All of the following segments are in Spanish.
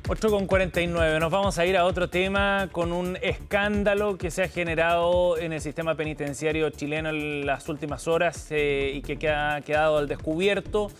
8:49. Nos vamos a ir a otro tema con un escándalo que se ha generado en el sistema penitenciario chileno en las últimas horas y que ha quedado al descubierto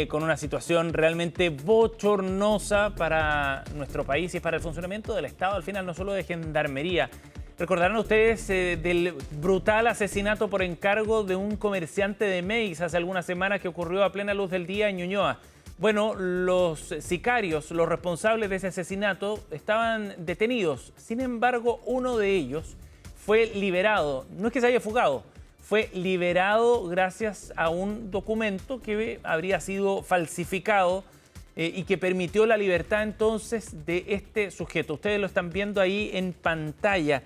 con una situación realmente bochornosa para nuestro país y para el funcionamiento del Estado, al final no solo de Gendarmería. Recordarán ustedes del brutal asesinato por encargo de un comerciante de Meix hace algunas semanas que ocurrió a plena luz del día en Ñuñoa. Bueno, los sicarios, los responsables de ese asesinato, estaban detenidos. Sin embargo, uno de ellos fue liberado. No es que se haya fugado, fue liberado gracias a un documento que habría sido falsificado y que permitió la libertad entonces de este sujeto. Ustedes lo están viendo ahí en pantalla.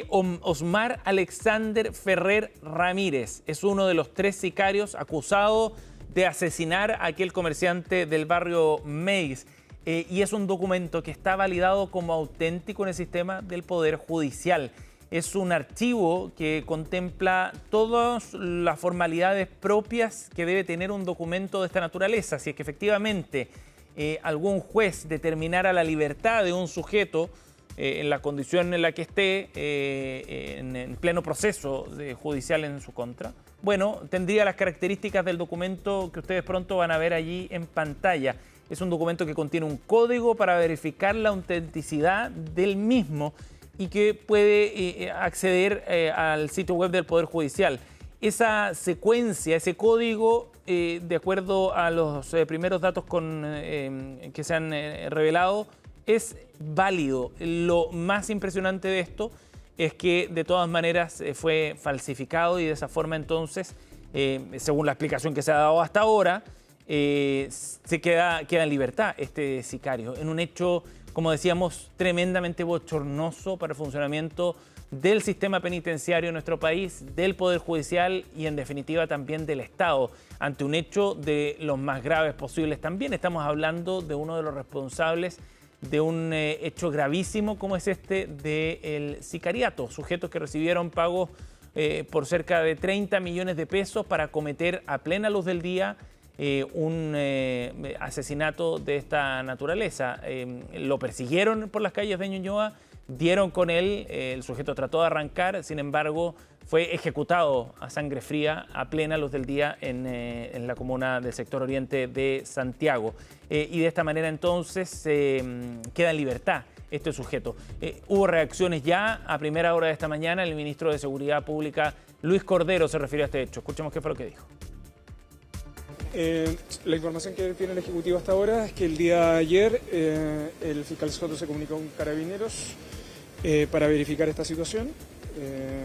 Osmar Alexander Ferrer Ramírez es uno de los 3 sicarios acusados de asesinar a aquel comerciante del barrio Meix. Y es un documento que está validado como auténtico en el sistema del Poder Judicial. Es un archivo que contempla todas las formalidades propias que debe tener un documento de esta naturaleza. Si es que efectivamente algún juez determinara la libertad de un sujeto en la condición en la que esté, en pleno proceso judicial en su contra, bueno, tendría las características del documento que ustedes pronto van a ver allí en pantalla. Es un documento que contiene un código para verificar la autenticidad del mismo y que puede acceder al sitio web del Poder Judicial. Esa secuencia, ese código, de acuerdo a los primeros datos que se han revelado, es válido. Lo más impresionante de esto es que de todas maneras fue falsificado y de esa forma entonces, según la explicación que se ha dado hasta ahora, queda en libertad este sicario, en un hecho, como decíamos, tremendamente bochornoso para el funcionamiento del sistema penitenciario en nuestro país, del Poder Judicial y en definitiva también del Estado, ante un hecho de los más graves posibles. También estamos hablando de uno de los responsables de un hecho gravísimo como es este del sicariato, sujetos que recibieron pagos por cerca de 30 millones de pesos para cometer a plena luz del día un asesinato de esta naturaleza. Lo persiguieron por las calles de Ñuñoa, dieron con él, el sujeto trató de arrancar, sin embargo fue ejecutado a sangre fría a plena luz del día en la comuna del sector oriente de Santiago. Y de esta manera entonces queda en libertad este sujeto. Hubo reacciones ya a primera hora de esta mañana. El ministro de Seguridad Pública, Luis Cordero, se refirió a este hecho. Escuchemos qué fue lo que dijo. La información que tiene el Ejecutivo hasta ahora es que el día de ayer el fiscal Soto se comunicó con Carabineros para verificar esta situación.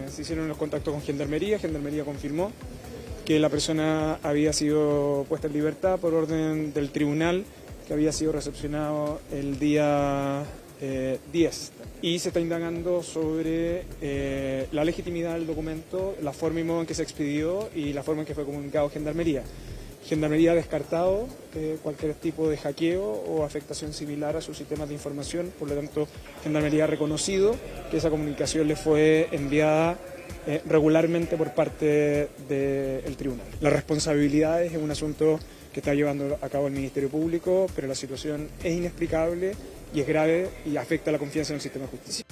Se hicieron los contactos con Gendarmería. Gendarmería confirmó que la persona había sido puesta en libertad por orden del tribunal que había sido recepcionado el día 10. Y se está indagando sobre la legitimidad del documento, la forma y modo en que se expidió y la forma en que fue comunicado a Gendarmería. Gendarmería ha descartado cualquier tipo de hackeo o afectación similar a sus sistemas de información, por lo tanto Gendarmería ha reconocido que esa comunicación le fue enviada regularmente por parte del tribunal. Las responsabilidades es un asunto que está llevando a cabo el Ministerio Público, pero la situación es inexplicable y es grave y afecta la confianza en el sistema de justicia.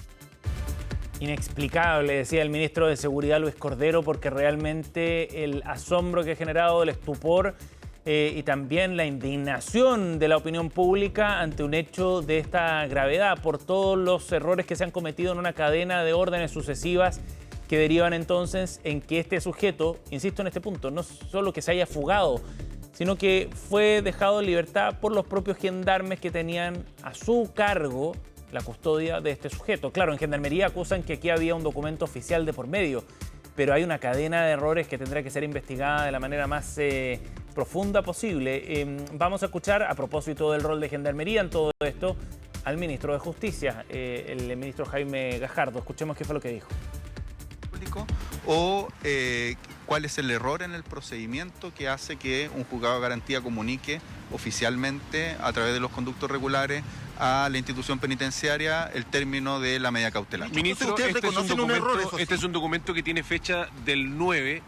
Inexplicable, decía el ministro de Seguridad Luis Cordero, porque realmente el asombro que ha generado, el estupor y también la indignación de la opinión pública ante un hecho de esta gravedad por todos los errores que se han cometido en una cadena de órdenes sucesivas que derivan entonces en que este sujeto, insisto en este punto, no solo que se haya fugado, sino que fue dejado en libertad por los propios gendarmes que tenían a su cargo la custodia de este sujeto. Claro, en Gendarmería acusan que aquí había un documento oficial de por medio, pero hay una cadena de errores que tendrá que ser investigada de la manera más profunda posible. Vamos a escuchar, a propósito del rol de Gendarmería en todo esto, al ministro de Justicia, el ministro Jaime Gajardo. Escuchemos qué fue lo que dijo. O cuál es el error en el procedimiento que hace que un juzgado de garantía comunique oficialmente a través de los conductos regulares a la institución penitenciaria el término de la medida cautelar. Ministro, este es un documento que tiene fecha del 9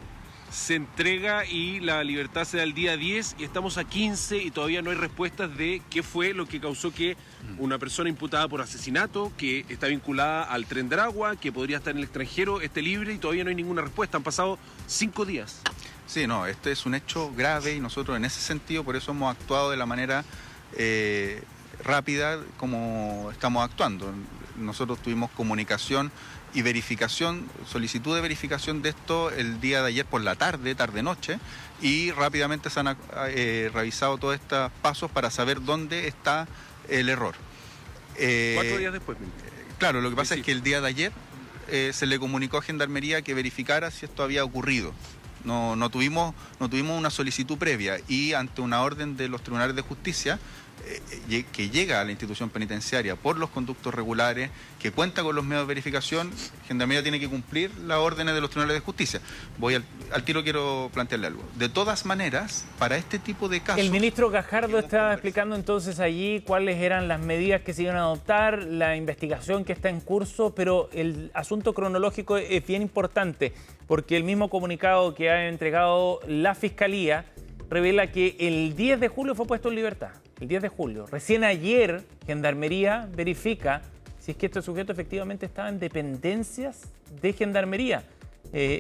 se entrega y la libertad se da el día 10 y estamos a 15 y todavía no hay respuestas de qué fue lo que causó que una persona imputada por asesinato, que está vinculada al Tren de Aragua, que podría estar en el extranjero, esté libre y todavía no hay ninguna respuesta. Han pasado 5 días. Sí, no, este es un hecho grave y nosotros en ese sentido por eso hemos actuado de la manera rápida como estamos actuando. Nosotros tuvimos comunicación y verificación, solicitud de verificación de esto el día de ayer por la tarde-noche, y rápidamente se han revisado todos estos pasos para saber dónde está el error. 4 días después. Claro, lo que pasa es que el día de ayer se le comunicó a Gendarmería que verificara si esto había ocurrido. No tuvimos una solicitud previa y ante una orden de los tribunales de justicia que llega a la institución penitenciaria por los conductos regulares, que cuenta con los medios de verificación, Gendarmería tiene que cumplir las órdenes de los tribunales de justicia. Voy al tiro, quiero plantearle algo. De todas maneras, para este tipo de casos... El ministro Gajardo estaba explicando entonces allí cuáles eran las medidas que se iban a adoptar, la investigación que está en curso, pero el asunto cronológico es bien importante, porque el mismo comunicado que ha entregado la Fiscalía revela que el 10 de julio fue puesto en libertad. El 10 de julio. Recién ayer, Gendarmería verifica si es que este sujeto efectivamente estaba en dependencias de Gendarmería.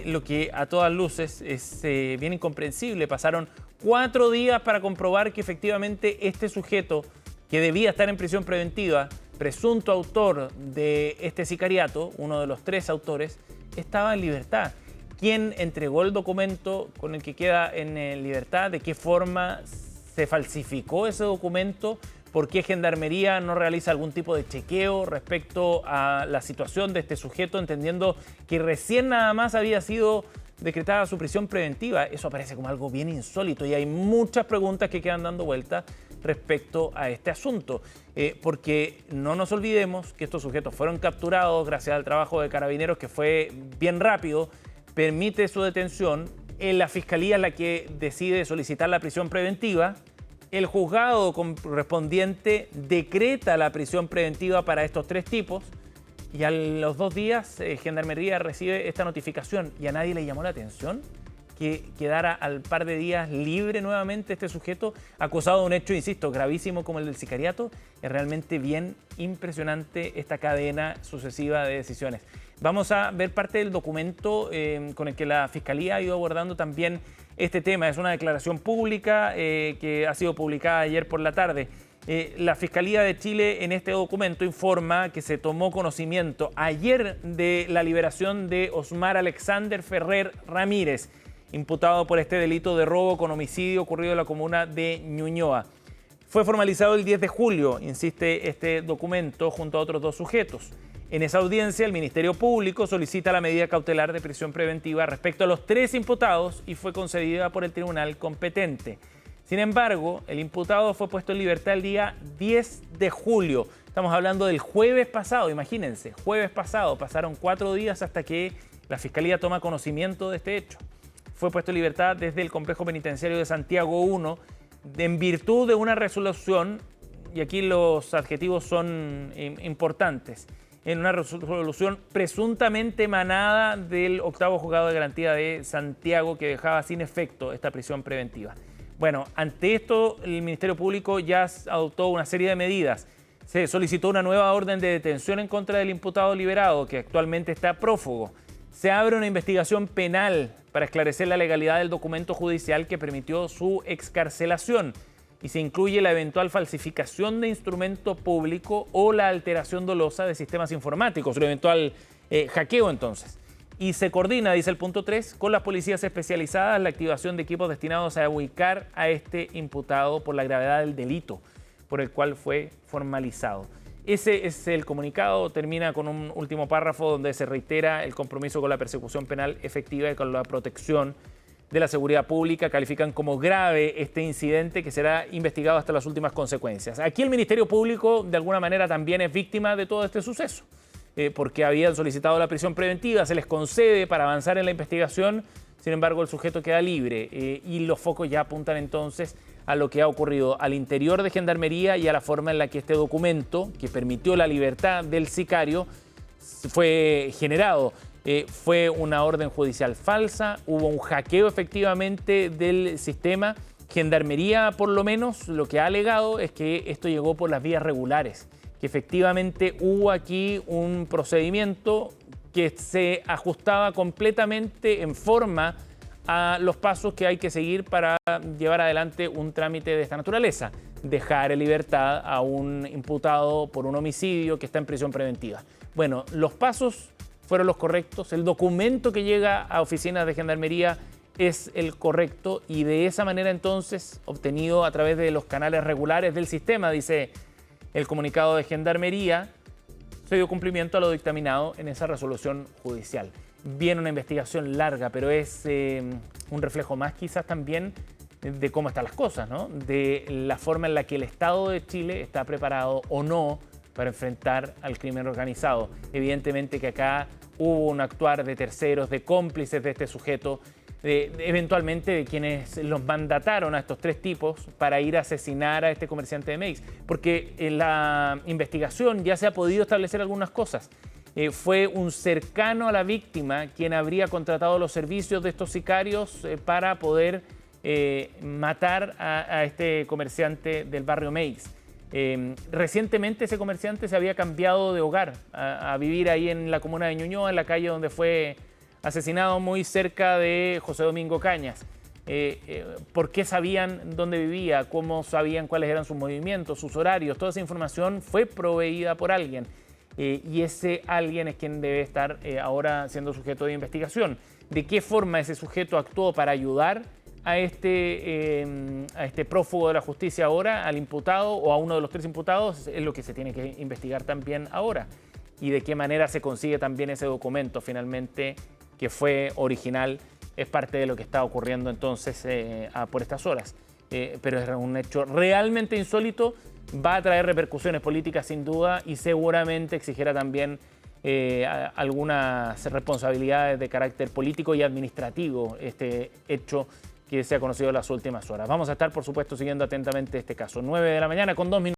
Lo que a todas luces es bien incomprensible. Pasaron 4 días para comprobar que efectivamente este sujeto, que debía estar en prisión preventiva, presunto autor de este sicariato, uno de los 3 autores, estaba en libertad. ¿Quién entregó el documento con el que queda en libertad? ¿De qué forma se falsificó ese documento? ¿Por qué Gendarmería no realiza algún tipo de chequeo respecto a la situación de este sujeto, entendiendo que recién nada más había sido decretada su prisión preventiva? Eso aparece como algo bien insólito y hay muchas preguntas que quedan dando vuelta respecto a este asunto. Porque no nos olvidemos que estos sujetos fueron capturados gracias al trabajo de Carabineros, que fue bien rápido, permite su detención, la Fiscalía es la que decide solicitar la prisión preventiva, el juzgado correspondiente decreta la prisión preventiva para estos 3 tipos y a los 2 días Gendarmería recibe esta notificación y a nadie le llamó la atención que quedara al par de días libre nuevamente este sujeto acusado de un hecho, insisto, gravísimo como el del sicariato. Es realmente bien impresionante esta cadena sucesiva de decisiones. Vamos a ver parte del documento con el que la Fiscalía ha ido abordando también este tema. Es una declaración pública que ha sido publicada ayer por la tarde. La Fiscalía de Chile en este documento informa que se tomó conocimiento ayer de la liberación de Osmar Alexander Ferrer Ramírez, imputado por este delito de robo con homicidio ocurrido en la comuna de Ñuñoa. Fue formalizado el 10 de julio, insiste este documento, junto a otros 2 sujetos. En esa audiencia, el Ministerio Público solicita la medida cautelar de prisión preventiva respecto a los 3 imputados y fue concedida por el tribunal competente. Sin embargo, el imputado fue puesto en libertad el día 10 de julio. Estamos hablando del jueves pasado, imagínense, jueves pasado. Pasaron 4 días hasta que la Fiscalía toma conocimiento de este hecho. Fue puesto en libertad desde el Complejo Penitenciario de Santiago 1 en virtud de una resolución, y aquí los adjetivos son importantes, en una resolución presuntamente emanada del 8º Juzgado de Garantía de Santiago, que dejaba sin efecto esta prisión preventiva. Bueno, ante esto el Ministerio Público ya adoptó una serie de medidas. Se solicitó una nueva orden de detención en contra del imputado liberado, que actualmente está prófugo. Se abre una investigación penal para esclarecer la legalidad del documento judicial que permitió su excarcelación y se incluye la eventual falsificación de instrumento público o la alteración dolosa de sistemas informáticos, un eventual hackeo entonces. Y se coordina, dice el punto 3, con las policías especializadas la activación de equipos destinados a ubicar a este imputado por la gravedad del delito por el cual fue formalizado. Ese es el comunicado, termina con un último párrafo donde se reitera el compromiso con la persecución penal efectiva y con la protección de la seguridad pública. Califican como grave este incidente que será investigado hasta las últimas consecuencias. Aquí el Ministerio Público de alguna manera también es víctima de todo este suceso, porque habían solicitado la prisión preventiva, se les concede para avanzar en la investigación, sin embargo el sujeto queda libre y los focos ya apuntan entonces a lo que ha ocurrido al interior de Gendarmería y a la forma en la que este documento, que permitió la libertad del sicario, fue generado. fue una orden judicial falsa, hubo un hackeo efectivamente del sistema. Gendarmería, por lo menos, lo que ha alegado es que esto llegó por las vías regulares, que efectivamente hubo aquí un procedimiento que se ajustaba completamente en forma a los pasos que hay que seguir para llevar adelante un trámite de esta naturaleza. Dejar en libertad a un imputado por un homicidio que está en prisión preventiva. Bueno, los pasos fueron los correctos, el documento que llega a oficinas de Gendarmería es el correcto y de esa manera entonces, obtenido a través de los canales regulares del sistema, dice el comunicado de Gendarmería, se dio cumplimiento a lo dictaminado en esa resolución judicial. Viene una investigación larga, pero es un reflejo más quizás también de cómo están las cosas, ¿no? De la forma en la que el Estado de Chile está preparado o no para enfrentar al crimen organizado. Evidentemente que acá hubo un actuar de terceros, de cómplices de este sujeto, eventualmente de quienes los mandataron a estos tres tipos para ir a asesinar a este comerciante de Meix. Porque en la investigación ya se ha podido establecer algunas cosas. Fue un cercano a la víctima quien habría contratado los servicios de estos sicarios para poder matar a este comerciante del barrio Meix. Recientemente ese comerciante se había cambiado de hogar a vivir ahí en la comuna de Ñuñoa, en la calle donde fue asesinado, muy cerca de José Domingo Cañas. ¿Por qué sabían dónde vivía? ¿Cómo sabían cuáles eran sus movimientos, sus horarios? Toda esa información fue proveída por alguien. Y ese alguien es quien debe estar ahora siendo sujeto de investigación. ¿De qué forma ese sujeto actuó para ayudar a este prófugo de la justicia ahora, al imputado o a uno de los tres imputados? Es lo que se tiene que investigar también ahora. Y de qué manera se consigue también ese documento finalmente que fue original, es parte de lo que está ocurriendo entonces por estas horas. Pero es un hecho realmente insólito, va a traer repercusiones políticas sin duda y seguramente exigirá también algunas responsabilidades de carácter político y administrativo, este hecho que se ha conocido en las últimas horas. Vamos a estar, por supuesto, siguiendo atentamente este caso. 9 de la mañana con 2 minutos.